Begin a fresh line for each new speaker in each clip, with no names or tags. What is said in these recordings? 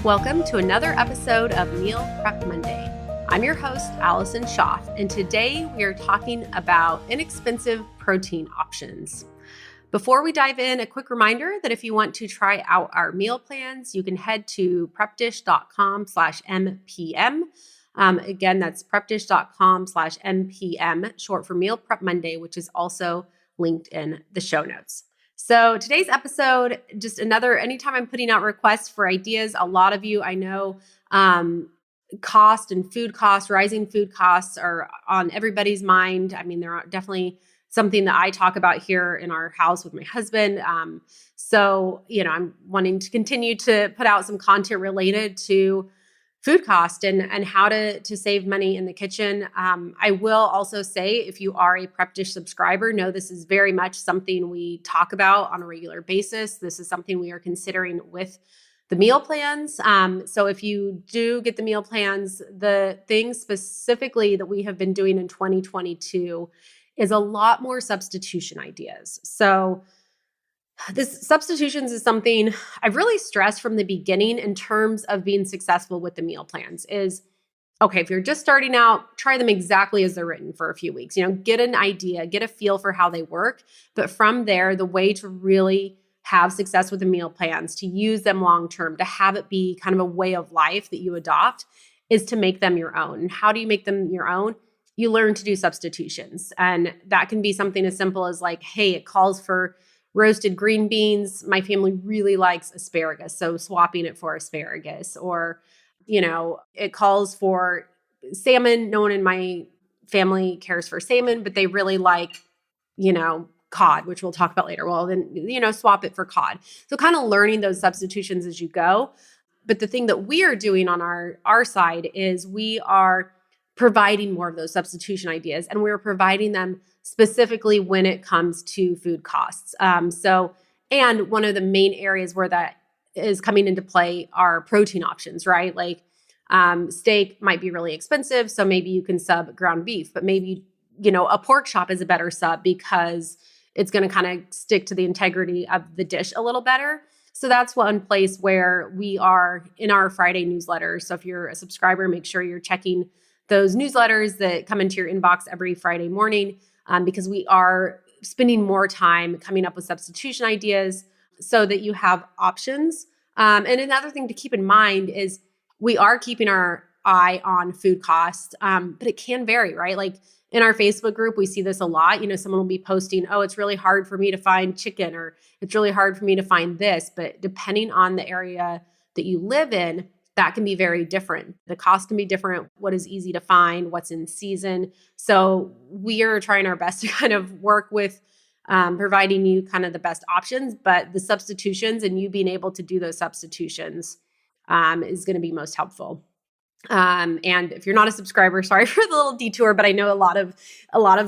Welcome to another episode of Meal Prep Monday. I'm your host, Allison Schaaf, and today we are talking about inexpensive protein options. Before we dive in, a quick reminder that if you want to try out our meal plans, you can head to prepdish.com/mpm. Again, that's prepdish.com/mpm, short for Meal Prep Monday, which is also linked in the show notes. So today's episode, just another, anytime I'm putting out requests for ideas, a lot of you I know, cost and food costs, rising food costs are on everybody's mind. I mean, they're definitely something that I talk about here in our house with my husband. So, I'm wanting to continue to put out some content related to food cost and how to save money in the kitchen. I will also say, if you are a Prep Dish subscriber, know this is very much something we talk about on a regular basis. This is something we are considering with the meal plans. So if you do get the meal plans, the thing specifically that we have been doing in 2022 is a lot more substitution ideas. So this substitutions is something I've really stressed from the beginning in terms of being successful with the meal plans is, okay, if you're just starting out, try them exactly as they're written for a few weeks, get an idea, get a feel for how they work. But from there, the way to really have success with the meal plans, to use them long-term, to have it be kind of a way of life that you adopt is to make them your own. And how do you make them your own? You learn to do substitutions. And that can be something as simple as like, hey, it calls for roasted green beans. My family really likes asparagus, so swapping it for asparagus. Or, it calls for salmon. No one in my family cares for salmon, but they really like, cod, which we'll talk about later. Well, then, swap it for cod. So kind of learning those substitutions as you go. But the thing that we are doing on our side is we are providing more of those substitution ideas, and we're providing them specifically when it comes to food costs. And one of the main areas where that is coming into play are protein options, right? Like steak might be really expensive, so maybe you can sub ground beef, but maybe, a pork chop is a better sub because it's going to kind of stick to the integrity of the dish a little better. So that's one place where we are in our Friday newsletter. So if you're a subscriber, make sure you're checking those newsletters that come into your inbox every Friday morning, because we are spending more time coming up with substitution ideas so that you have options. And another thing to keep in mind is we are keeping our eye on food costs, but it can vary, right? Like in our Facebook group, we see this a lot. Someone will be posting, oh, it's really hard for me to find chicken, or it's really hard for me to find this. But depending on the area that you live in, that can be very different. The cost can be different. What is easy to find, what's in season. So we are trying our best to kind of work with providing you kind of the best options, but the substitutions and you being able to do those substitutions is going to be most helpful. And if you're not a subscriber, sorry for the little detour, but I know a lot of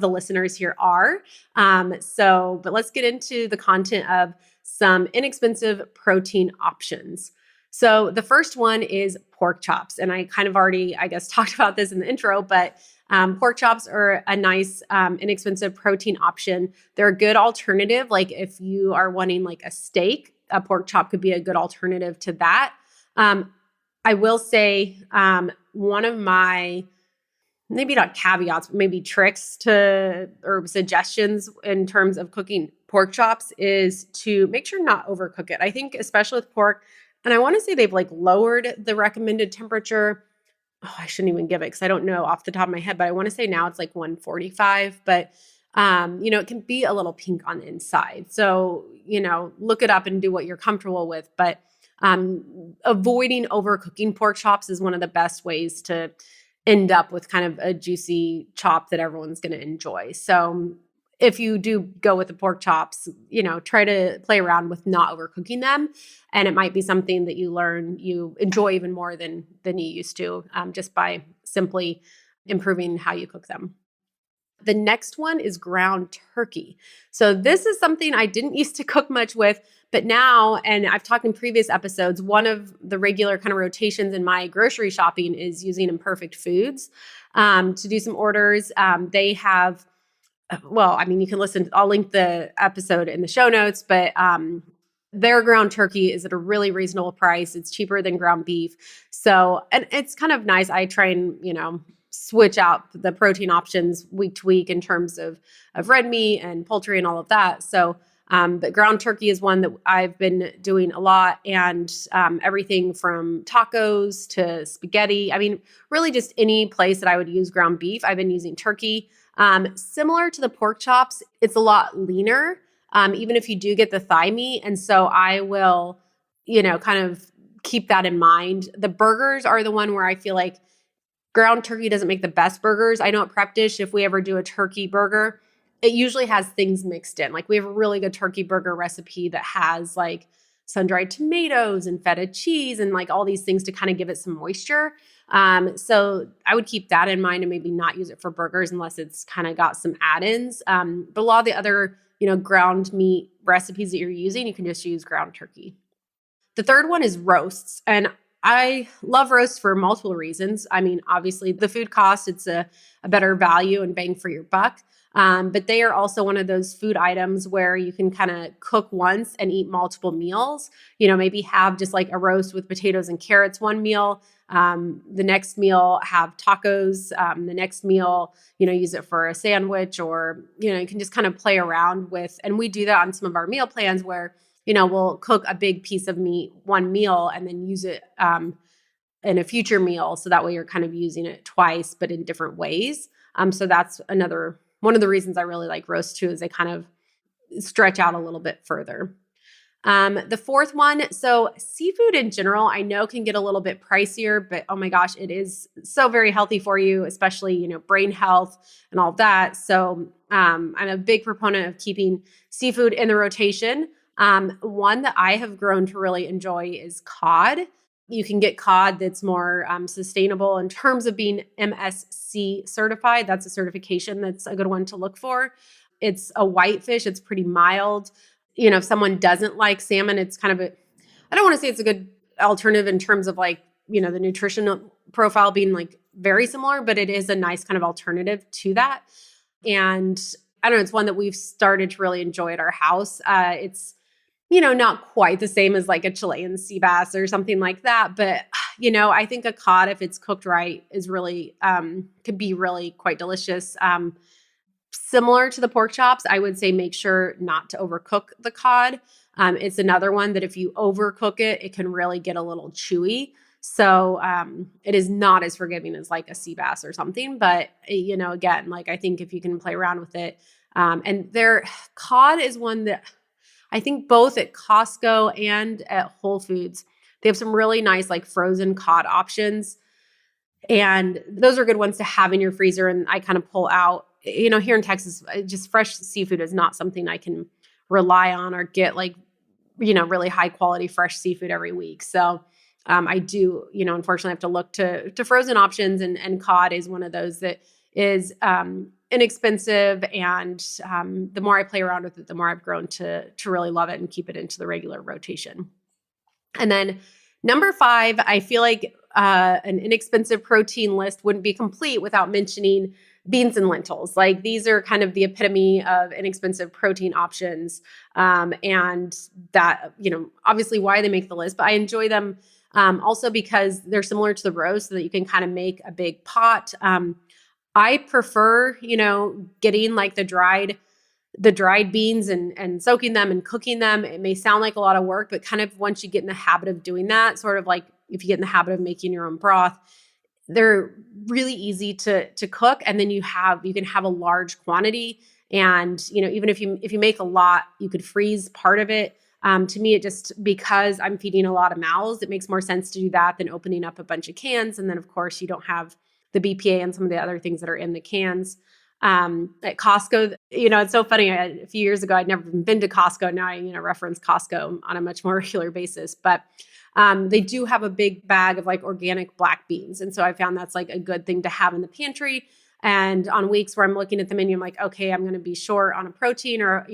the listeners here are. But let's get into the content of some inexpensive protein options. So the first one is pork chops. And I kind of already, I guess, talked about this in the intro, but pork chops are a nice, inexpensive protein option. They're a good alternative. Like if you are wanting like a steak, a pork chop could be a good alternative to that. I will say one of my, maybe not caveats, but maybe tricks or suggestions in terms of cooking pork chops is to make sure not overcook it. I think especially with pork, and I want to say they've like lowered the recommended temperature. Oh, I shouldn't even give it because I don't know off the top of my head, but I want to say now it's like 145, but it can be a little pink on the inside. So, look it up and do what you're comfortable with. But avoiding overcooking pork chops is one of the best ways to end up with kind of a juicy chop that everyone's going to enjoy. So if you do go with the pork chops, try to play around with not overcooking them. And it might be something that you learn you enjoy even more than you used to, just by simply improving how you cook them. The next one is ground turkey. So this is something I didn't used to cook much with, but now, and I've talked in previous episodes, one of the regular kind of rotations in my grocery shopping is using Imperfect Foods to do some orders. They have, you can listen, I'll link the episode in the show notes, but Their ground turkey is at a really reasonable price. It's cheaper than ground beef. So, and it's kind of nice. I try and, switch out the protein options week to week in terms of red meat and poultry and all of that. So, but ground turkey is one that I've been doing a lot, and everything from tacos to spaghetti. I mean, really just any place that I would use ground beef, I've been using turkey. Similar to the pork chops, it's a lot leaner, even if you do get the thigh meat. And so I will, kind of keep that in mind. The burgers are the one where I feel like ground turkey doesn't make the best burgers. I know at Prep Dish, if we ever do a turkey burger, it usually has things mixed in. Like we have a really good turkey burger recipe that has like sun-dried tomatoes and feta cheese and like all these things to kind of give it some moisture. So I would keep that in mind and maybe not use it for burgers unless it's kind of got some add-ins. But a lot of the other, ground meat recipes that you're using, you can just use ground turkey. The third one is roasts. And I love roasts for multiple reasons. I mean, obviously, the food cost, it's a better value and bang for your buck. But they are also one of those food items where you can kind of cook once and eat multiple meals. Maybe have just like a roast with potatoes and carrots one meal. The next meal have tacos. The next meal, use it for a sandwich, or, you can just kind of play around with. And we do that on some of our meal plans where we'll cook a big piece of meat one meal and then use it in a future meal. So that way you're kind of using it twice, but in different ways. So that's another one of the reasons I really like roast too, is they kind of stretch out a little bit further. The fourth one, so seafood in general, I know can get a little bit pricier, but oh my gosh, it is so very healthy for you, especially, brain health and all that. So I'm a big proponent of keeping seafood in the rotation. One that I have grown to really enjoy is cod. You can get cod that's more sustainable in terms of being MSC certified. That's a certification that's a good one to look for. It's a white fish. It's pretty mild. If someone doesn't like salmon, it's kind of I don't want to say it's a good alternative in terms of like, the nutritional profile being like very similar, but it is a nice kind of alternative to that. And I don't know, it's one that we've started to really enjoy at our house. It's not quite the same as like a Chilean sea bass or something like that. But, I think a cod, if it's cooked right, is really, could be really quite delicious. Similar to the pork chops, I would say make sure not to overcook the cod. It's another one that if you overcook it, it can really get a little chewy. So it is not as forgiving as like a sea bass or something. But, again, like I think if you can play around with it. And their cod is one that I think both at Costco and at Whole Foods, they have some really nice like frozen cod options. And those are good ones to have in your freezer. And I kind of pull out, here in Texas, just fresh seafood is not something I can rely on or get like, really high quality fresh seafood every week. So I do, unfortunately have to look to frozen options, and cod is one of those that is inexpensive. And the more I play around with it, the more I've grown to really love it and keep it into the regular rotation. And then number 5, I feel like an inexpensive protein list wouldn't be complete without mentioning beans and lentils. Like these are kind of the epitome of inexpensive protein options. And that, obviously why they make the list, but I enjoy them also because they're similar to the roast, so that you can kind of make a big pot. I prefer, getting like the dried beans and soaking them and cooking them. It may sound like a lot of work, but kind of once you get in the habit of doing that, sort of like if you get in the habit of making your own broth, they're really easy to cook. And then you can have a large quantity. And, even if you make a lot, you could freeze part of it. To me, it just, because I'm feeding a lot of mouths, it makes more sense to do that than opening up a bunch of cans. And then of course you don't have the BPA and some of the other things that are in the cans. At Costco, it's so funny. A few years ago, I'd never even been to Costco. Now I, reference Costco on a much more regular basis, but they do have a big bag of like organic black beans. And so I found that's like a good thing to have in the pantry. And on weeks where I'm looking at the menu, I'm like, okay, I'm going to be short on a protein, or,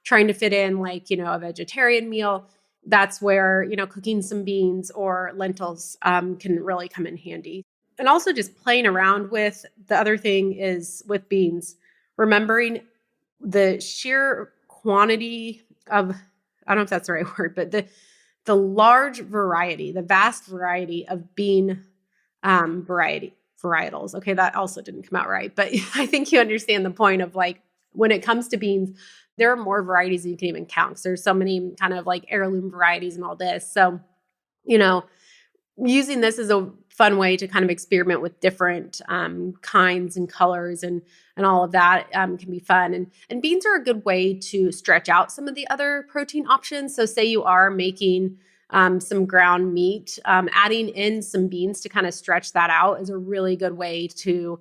trying to fit in like, a vegetarian meal. That's where, cooking some beans or lentils can really come in handy. And also just playing around with the other thing is with beans, remembering the sheer quantity of I don't know if that's the right word, but the large variety, the vast variety of bean varietals. Okay, that also didn't come out right, but I think you understand the point of like when it comes to beans, there are more varieties than you can even count. 'Cause there's so many kind of like heirloom varieties and all this. So, you know, using this as a fun way to kind of experiment with different kinds and colors and all of that can be fun. And beans are a good way to stretch out some of the other protein options. So say you are making some ground meat, adding in some beans to kind of stretch that out is a really good way to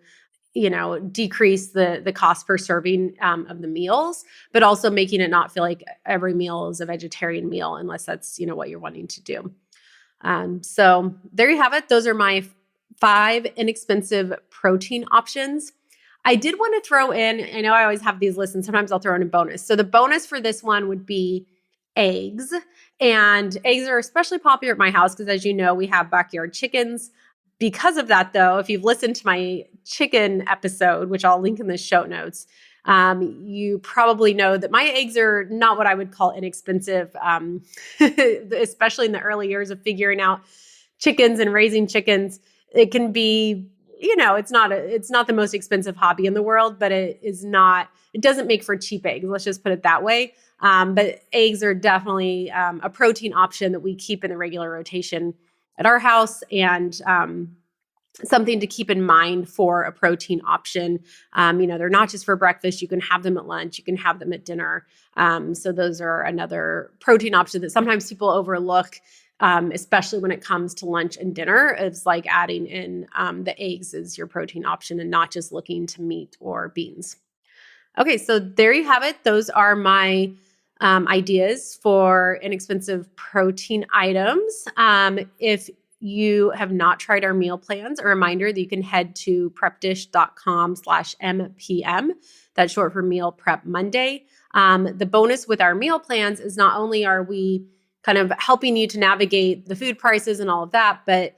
decrease the cost per serving of the meals, but also making it not feel like every meal is a vegetarian meal unless that's what you're wanting to do. So there you have it. Those are my 5 inexpensive protein options. I did want to throw in, I know I always have these lists and sometimes I'll throw in a bonus. So the bonus for this one would be eggs. And eggs are especially popular at my house because, as you know, we have backyard chickens. Because of that, though, if you've listened to my chicken episode, which I'll link in the show notes, you probably know that my eggs are not what I would call inexpensive, especially in the early years of figuring out chickens and raising chickens. It can be, it's not the most expensive hobby in the world, but it doesn't make for cheap eggs. Let's just put it that way. But eggs are definitely a protein option that we keep in the regular rotation at our house, and something to keep in mind for a protein option. They're not just for breakfast. You can have them at lunch. You can have them at dinner. So those are another protein option that sometimes people overlook, especially when it comes to lunch and dinner. It's like adding in the eggs as your protein option and not just looking to meat or beans. Okay, so there you have it. Those are my ideas for inexpensive protein items. If you have not tried our meal plans, a reminder that you can head to prepdish.com/MPM. That's short for Meal Prep Monday. The bonus with our meal plans is not only are we kind of helping you to navigate the food prices and all of that, but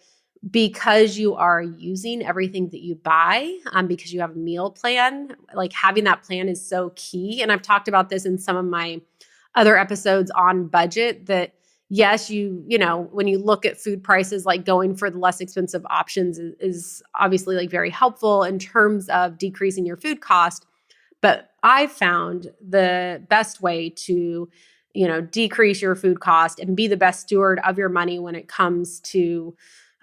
because you are using everything that you buy, because you have a meal plan, like having that plan is so key. And I've talked about this in some of my other episodes on budget, that yes, when you look at food prices, like going for the less expensive options is obviously like very helpful in terms of decreasing your food cost. But I've found the best way to, decrease your food cost and be the best steward of your money when it comes to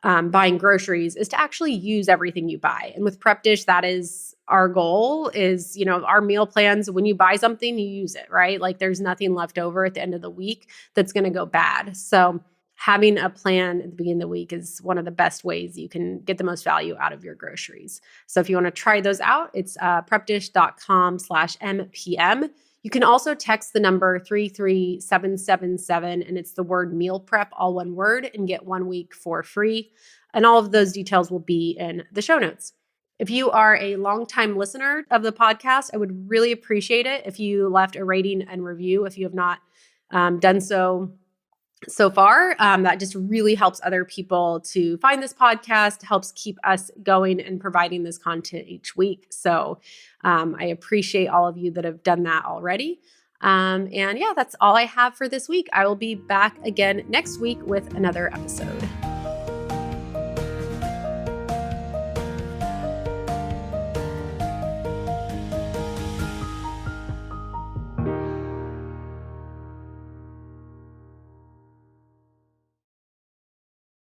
buying groceries is to actually use everything you buy. And with Prep Dish, that is our goal is, our meal plans, when you buy something, you use it, right? Like there's nothing left over at the end of the week that's going to go bad. So having a plan at the beginning of the week is one of the best ways you can get the most value out of your groceries. So if you want to try those out, it's prepdish.com/MPM. You can also text the number 33777 and it's the word meal prep, all one word, and get 1 week for free. And all of those details will be in the show notes. If you are a longtime listener of the podcast, I would really appreciate it if you left a rating and review if you have not done so far. That just really helps other people to find this podcast, helps keep us going and providing this content each week. So I appreciate all of you that have done that already. And yeah, that's all I have for this week. I will be back again next week with another episode.